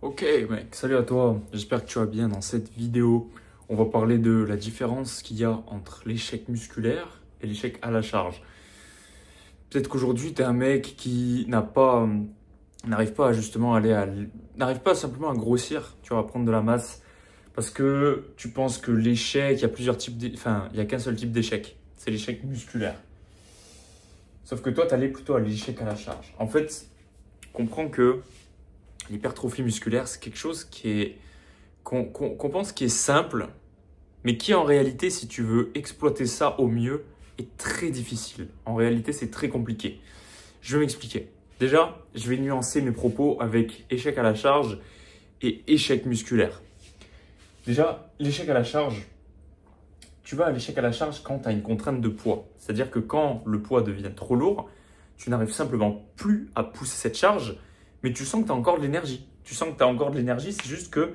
Ok mec, salut à toi, j'espère que tu vas bien. Dans cette vidéo, on va parler de la différence qu'il y a entre l'échec musculaire et l'échec à la charge. Peut-être qu'aujourd'hui, tu es un mec qui n'arrive pas à justement n'arrive pas simplement à grossir, tu vois, à prendre de la masse, parce que tu penses que l'échec, il y a plusieurs types, enfin, il n'y a qu'un seul type d'échec, c'est l'échec musculaire. Sauf que toi, tu allais plutôt à l'échec à la charge. En fait, comprends que l'hypertrophie musculaire, c'est quelque chose qu'on pense qui est simple, mais qui en réalité, si tu veux exploiter ça au mieux, est très difficile. En réalité, c'est très compliqué. Je vais m'expliquer. Déjà, je vais nuancer mes propos avec échec à la charge et échec musculaire. Déjà, l'échec à la charge, tu vas à l'échec à la charge quand tu as une contrainte de poids. C'est-à-dire que quand le poids devient trop lourd, tu n'arrives simplement plus à pousser cette charge, mais tu sens que tu as encore de l'énergie. Tu sens que tu as encore de l'énergie, c'est juste que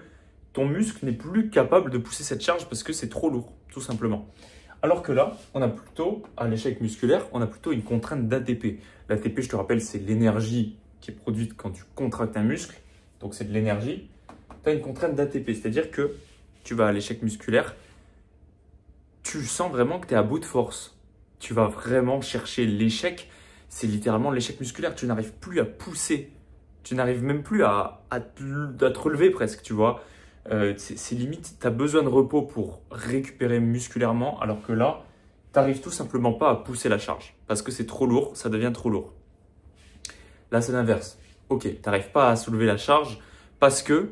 ton muscle n'est plus capable de pousser cette charge parce que c'est trop lourd, tout simplement. Alors que là, on a plutôt, à l'échec musculaire, on a plutôt une contrainte d'ATP. L'ATP, je te rappelle, c'est l'énergie qui est produite quand tu contractes un muscle. Donc, c'est de l'énergie. Tu as une contrainte d'ATP, c'est-à-dire que tu vas à l'échec musculaire, tu sens vraiment que tu es à bout de force. Tu vas vraiment chercher l'échec. C'est littéralement l'échec musculaire. Tu n'arrives plus à pousser. Tu n'arrives même plus à te relever presque, tu vois. C'est limite, tu as besoin de repos pour récupérer musculairement, alors que là, tu n'arrives tout simplement pas à pousser la charge parce que c'est trop lourd, ça devient trop lourd. Là, c'est l'inverse. Ok, tu n'arrives pas à soulever la charge parce que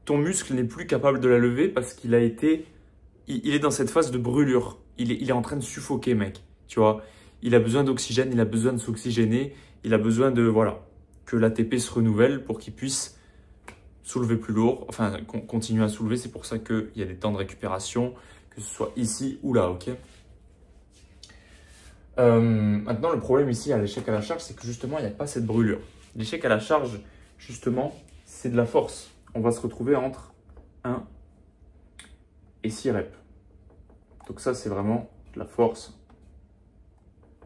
ton muscle n'est plus capable de la lever parce qu'il a été, il est dans cette phase de brûlure. Il est en train de suffoquer, mec. Tu vois, il a besoin d'oxygène, il a besoin de s'oxygéner, il a besoin de, voilà, que l'ATP se renouvelle pour qu'il puisse soulever plus lourd, enfin continuer à soulever. C'est pour ça qu'il y a des temps de récupération, que ce soit ici ou là, ok. Maintenant, le problème ici à l'échec à la charge, c'est que justement, il n'y a pas cette brûlure. L'échec à la charge, justement, c'est de la force. On va se retrouver entre 1 et 6 reps. Donc ça, c'est vraiment de la force.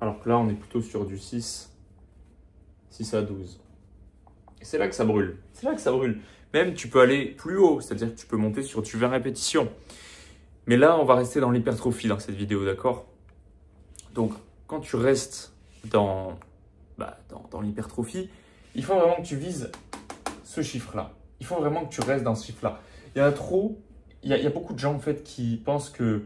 Alors que là, on est plutôt sur du 6 à 12. Et c'est là que ça brûle. C'est là que ça brûle. Même, tu peux aller plus haut, c'est-à-dire que tu peux monter sur du 20 répétitions. Mais là, on va rester dans l'hypertrophie dans cette vidéo, d'accord? Donc, quand tu restes dans l'hypertrophie, il faut vraiment que tu vises ce chiffre-là. Il faut vraiment que tu restes dans ce chiffre-là. Il y en a trop, il y a beaucoup de gens en fait qui pensent que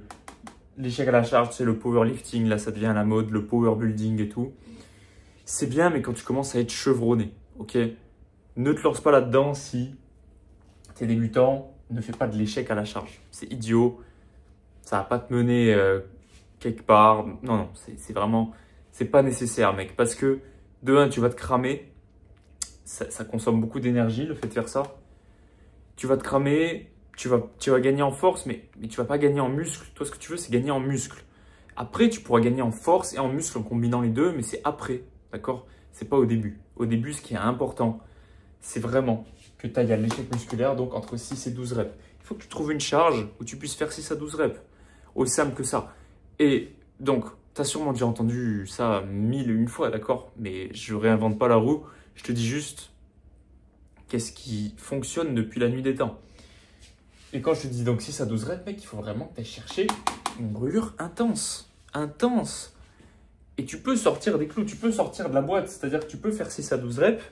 l'échec à la charge, c'est le powerlifting, là ça devient à la mode, le power building et tout. C'est bien, mais quand tu commences à être chevronné, ok? Ne te lance pas là-dedans si tu es débutant, ne fais pas de l'échec à la charge. C'est idiot, ça va pas te mener quelque part. Non, non, c'est vraiment, c'est pas nécessaire, mec. Parce que de un, tu vas te cramer, ça consomme beaucoup d'énergie, le fait de faire ça. Tu vas te cramer, tu vas gagner en force, mais tu vas pas gagner en muscle. Toi, ce que tu veux, c'est gagner en muscle. Après, tu pourras gagner en force et en muscle en combinant les deux, mais c'est après, d'accord? C'est pas au début. Au début, ce qui est important, c'est vraiment que tu ailles à l'échec musculaire, donc entre 6 et 12 reps. Il faut que tu trouves une charge où tu puisses faire 6 à 12 reps. Aussi simple que ça. Et donc, tu as sûrement déjà entendu ça 1001 fois, d'accord? Mais je ne réinvente pas la roue. Je te dis juste qu'est-ce qui fonctionne depuis la nuit des temps. Et quand je te dis donc 6 à 12 reps, mec, il faut vraiment que tu ailles chercher une brûlure intense. Intense. Et tu peux sortir des clous, tu peux sortir de la boîte. C'est-à-dire que tu peux faire 6 à 12 reps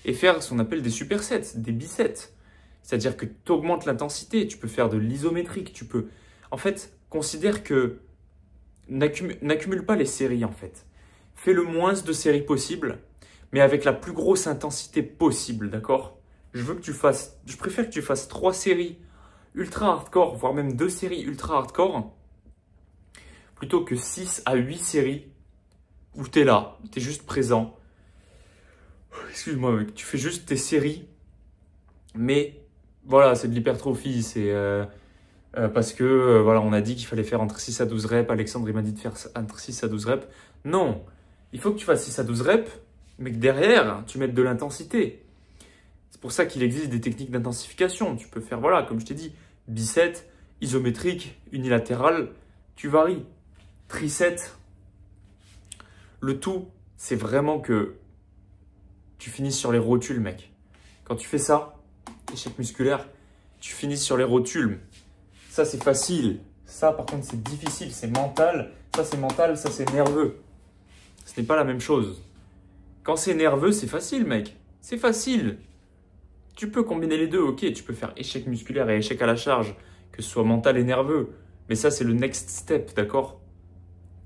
et faire ce qu'on appelle des supersets, des bisets. C'est-à-dire que tu augmentes l'intensité, tu peux faire de l'isométrique, tu peux... En fait, considère que n'accumule pas les séries en fait. Fais le moins de séries possible, mais avec la plus grosse intensité possible, d'accord? Je préfère que tu fasses 3 séries ultra hardcore, voire même 2 séries ultra hardcore, plutôt que 6 à 8 séries où tu es là, tu es juste présent. Excuse-moi mec, tu fais juste tes séries, mais voilà, c'est de l'hypertrophie, c'est... parce que voilà, on a dit qu'il fallait faire entre 6 à 12 reps. Alexandre, il m'a dit de faire entre 6 à 12 reps. Non, il faut que tu fasses 6 à 12 reps, mais que derrière, tu mettes de l'intensité. C'est pour ça qu'il existe des techniques d'intensification. Tu peux faire, voilà, comme je t'ai dit, bicep, isométrique, unilatéral, tu varies. Tricep. Le tout, c'est vraiment que tu finisses sur les rotules, mec. Quand tu fais ça, échec musculaire, tu finis sur les rotules. Ça, c'est facile. Ça, par contre, c'est difficile, c'est mental. Ça, c'est mental, ça, c'est nerveux. Ce n'est pas la même chose. Quand c'est nerveux, c'est facile, mec. C'est facile. Tu peux combiner les deux, ok. Tu peux faire échec musculaire et échec à la charge, que ce soit mental et nerveux. Mais ça, c'est le next step, d'accord?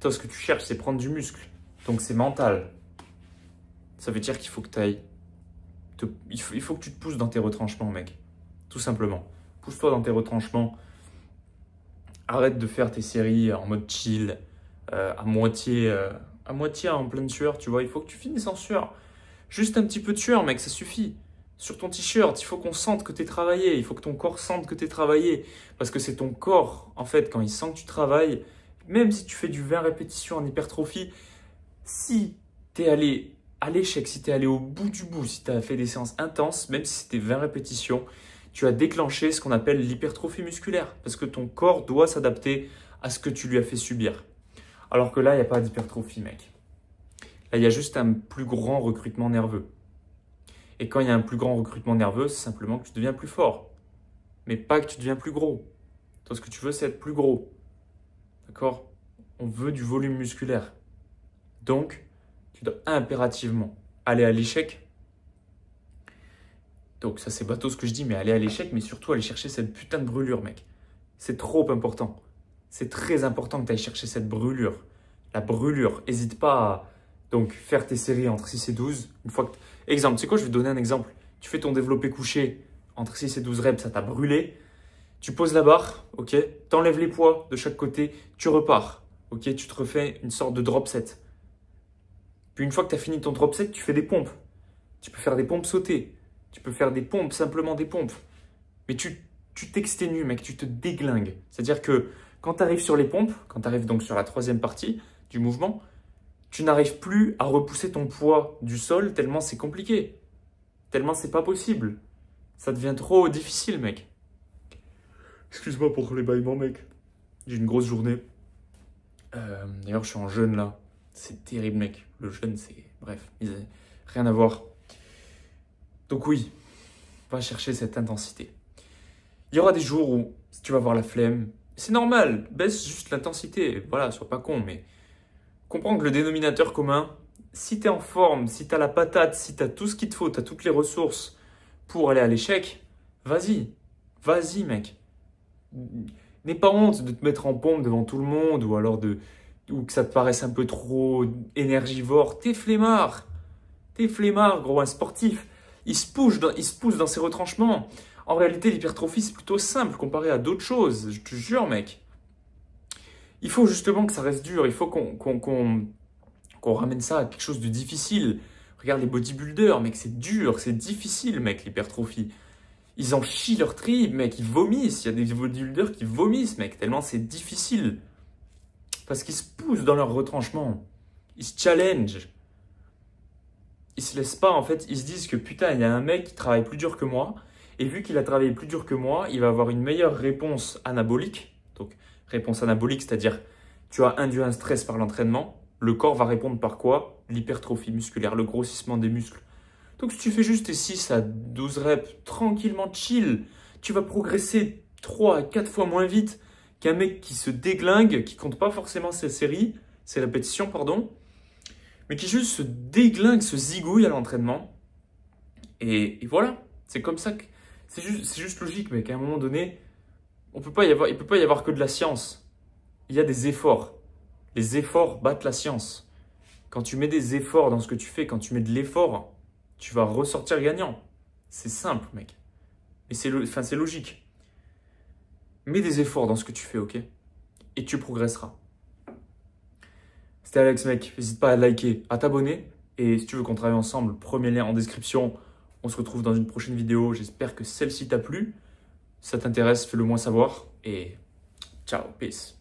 Toi, ce que tu cherches, c'est prendre du muscle. Donc, c'est mental. Ça veut dire qu'il faut que tu ailles. Il faut que tu te pousses dans tes retranchements, mec. Tout simplement. Pousse-toi dans tes retranchements. Arrête de faire tes séries en mode chill, à moitié en pleine sueur, tu vois. Il faut que tu finisses en sueur. Juste un petit peu de sueur, mec, ça suffit. Sur ton t-shirt, il faut qu'on sente que tu es travaillé. Il faut que ton corps sente que tu es travaillé. Parce que c'est ton corps, en fait, quand il sent que tu travailles, même si tu fais du 20 répétitions en hypertrophie, si tu es allé à l'échec, si tu es allé au bout du bout, si tu as fait des séances intenses, même si c'était 20 répétitions, tu as déclenché ce qu'on appelle l'hypertrophie musculaire. Parce que ton corps doit s'adapter à ce que tu lui as fait subir. Alors que là, il n'y a pas d'hypertrophie, mec. Là, il y a juste un plus grand recrutement nerveux. Et quand il y a un plus grand recrutement nerveux, c'est simplement que tu deviens plus fort. Mais pas que tu deviens plus gros. Toi, ce que tu veux, c'est être plus gros. D'accord? On veut du volume musculaire. Donc, tu dois impérativement aller à l'échec. Donc ça, c'est bateau ce que je dis, mais aller à l'échec, mais surtout aller chercher cette putain de brûlure, mec. C'est trop important. C'est très important que tu ailles chercher cette brûlure. La brûlure. N'hésite pas à donc, faire tes séries entre 6 et 12. Une fois que... Exemple, tu sais quoi, je vais te donner un exemple. Tu fais ton développé couché entre 6 et 12 reps, ça t'a brûlé. Tu poses la barre, ok. Tu enlèves les poids de chaque côté, tu repars. Ok, tu te refais une sorte de drop set. Puis une fois que tu as fini ton drop set, tu fais des pompes. Tu peux faire des pompes sautées. Tu peux faire des pompes, simplement des pompes. Mais tu t'exténues, mec, tu te déglingues. C'est-à-dire que quand tu arrives sur les pompes, quand tu arrives donc sur la troisième partie du mouvement, tu n'arrives plus à repousser ton poids du sol tellement c'est compliqué. Tellement c'est pas possible. Ça devient trop difficile, mec. Excuse-moi pour les bâillements, mec. J'ai une grosse journée. D'ailleurs, je suis en jeûne là. C'est terrible, mec. Le jeûne, c'est... Bref, rien à voir. Donc oui, va chercher cette intensité. Il y aura des jours où tu vas avoir la flemme. C'est normal, baisse juste l'intensité. Voilà, sois pas con, mais comprends que le dénominateur commun, si tu es en forme, si tu as la patate, si tu as tout ce qu'il te faut, tu as toutes les ressources pour aller à l'échec, vas-y. Vas-y, mec. N'aie pas honte de te mettre en pompe devant tout le monde ou alors ou que ça te paraisse un peu trop énergivore. T'es flemmard. T'es flemmard, gros, un sportif. Il se pousse dans ses retranchements. En réalité, l'hypertrophie, c'est plutôt simple comparé à d'autres choses. Je te jure, mec. Il faut justement que ça reste dur. Il faut qu'on ramène ça à quelque chose de difficile. Regarde les bodybuilders, mec, c'est dur, c'est difficile, mec, l'hypertrophie. Ils en chient leur tripes, mec, ils vomissent. Il y a des bodybuilders qui vomissent, mec, tellement c'est difficile. Parce qu'ils se poussent dans leur retranchement. Ils se challengent. Ils se laissent pas, en fait, ils se disent que putain, il y a un mec qui travaille plus dur que moi. Et vu qu'il a travaillé plus dur que moi, il va avoir une meilleure réponse anabolique. Donc, réponse anabolique, c'est-à-dire tu as induit un stress par l'entraînement. Le corps va répondre par quoi? L'hypertrophie musculaire, le grossissement des muscles. Donc, si tu fais juste tes 6 à 12 reps tranquillement chill, tu vas progresser 3 à 4 fois moins vite qu'un mec qui se déglingue, qui compte pas forcément ses séries, ses répétitions, pardon, mais qui juste se déglingue, se zigouille à l'entraînement. Et voilà, c'est comme ça que... C'est juste logique, mec. À un moment donné, il peut pas y avoir que de la science. Il y a des efforts. Les efforts battent la science. Quand tu mets des efforts dans ce que tu fais, quand tu mets de l'effort, tu vas ressortir gagnant. C'est simple, mec. Mais c'est logique. Mets des efforts dans ce que tu fais, ok? Et tu progresseras. C'était Alex, mec. N'hésite pas à liker, à t'abonner. Et si tu veux qu'on travaille ensemble, premier lien en description. On se retrouve dans une prochaine vidéo. J'espère que celle-ci t'a plu. Si ça t'intéresse, fais-le moi savoir. Et ciao, peace.